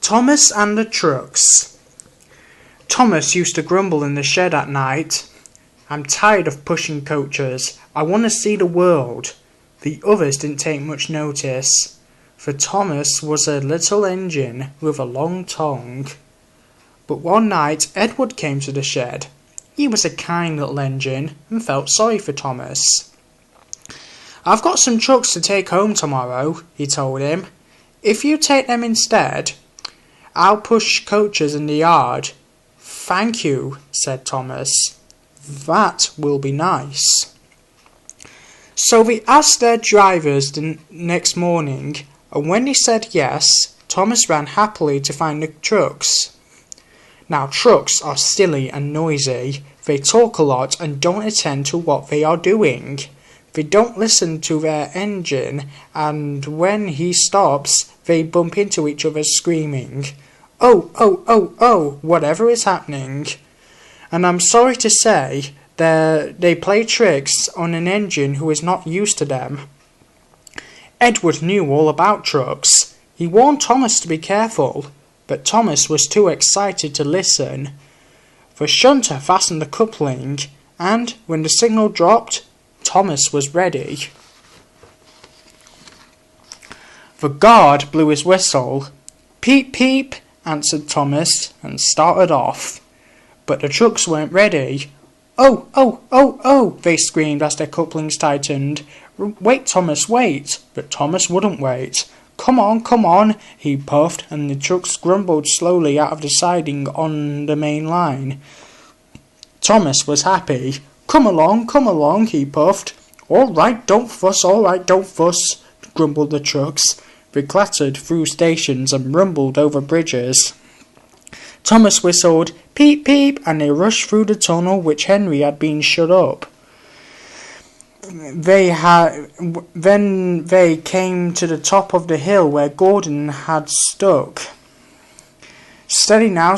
Thomas and the Trucks. Thomas used to grumble in the shed at night. "I'm tired of pushing coaches. I want to see the world." The others didn't take much notice, for Thomas was a little engine with a long tongue. But one night Edward came to the shed. He was a kind little engine and felt sorry for Thomas. "I've got some trucks to take home tomorrow," he told him. "If you take them instead, I'll push coaches in the yard." "Thank you," said Thomas. "That will be nice." So they asked their drivers the next morning, and when they said yes, Thomas ran happily to find the trucks. Now trucks are silly and noisy. They talk a lot and don't attend to what they are doing. They don't listen to their engine, and when he stops, they bump into each other screaming, "Oh, oh, oh, oh," whatever is happening. And I'm sorry to say that they play tricks on an engine who is not used to them. Edward knew all about trucks. He warned Thomas to be careful, but Thomas was too excited to listen. The shunter fastened the coupling, and when the signal dropped, Thomas was ready. The guard blew his whistle. "Peep, peep," answered Thomas, and started off. But the trucks weren't ready. "Oh, oh, oh, oh," they screamed as their couplings tightened. "Wait, Thomas, wait." But Thomas wouldn't wait. Come on," he puffed, and the trucks grumbled slowly out of the siding on the main line. Thomas was happy. Come along," he puffed. All right, don't fuss, grumbled the trucks. They clattered through stations and rumbled over bridges. Thomas whistled, "Peep, peep," and they rushed through the tunnel which Henry had been shut up. Then they came to the top of the hill where Gordon had stuck. "Steady now,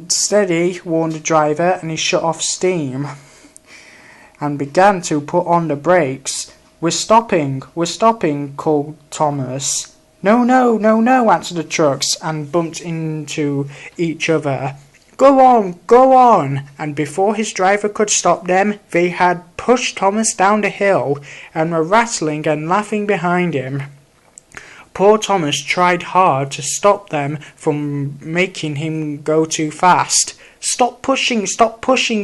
steady," warned the driver, and he shut off steam and began to put on the brakes. We're stopping," called Thomas. No, answered the trucks, and bumped into each other. Go on, and before his driver could stop them, they had pushed Thomas down the hill, and were rattling and laughing behind him. Poor Thomas tried hard to stop them from making him go too fast. Stop pushing,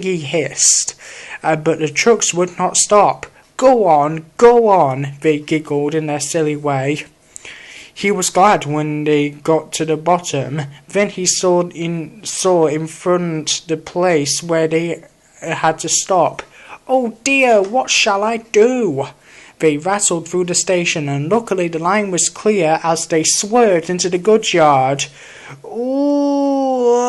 he hissed. But the trucks would not stop. Go on, they giggled in their silly way. He was glad when they got to the bottom. Then he saw in front the place where they had to stop. "Oh dear, what shall I do?" They rattled through the station, and luckily the line was clear as they swerved into the goods yard. "Ooh,"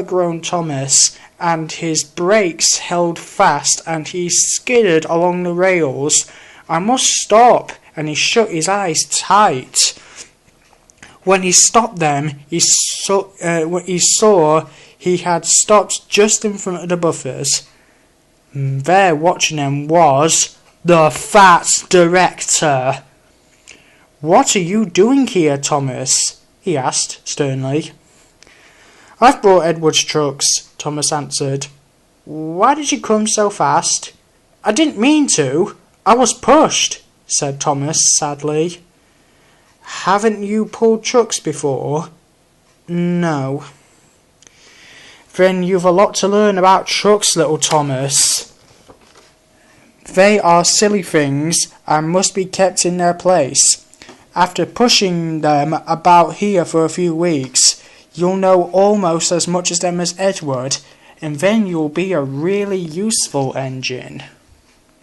groaned Thomas, and his brakes held fast, and he skidded along the rails. "I must stop," and he shut his eyes tight. When he stopped them, he saw he had stopped just in front of the buffers. There, watching them, was the Fat Director. "What are you doing here, Thomas?" he asked sternly. "I've brought Edward's trucks," Thomas answered. "Why did you come so fast?" "I didn't mean to. I was pushed," said Thomas sadly. "Haven't you pulled trucks before?" "No." "Then you've a lot to learn about trucks, little Thomas. They are silly things and must be kept in their place. After pushing them about here for a few weeks, you'll know almost as much as them as Edward, and then you'll be a really useful engine."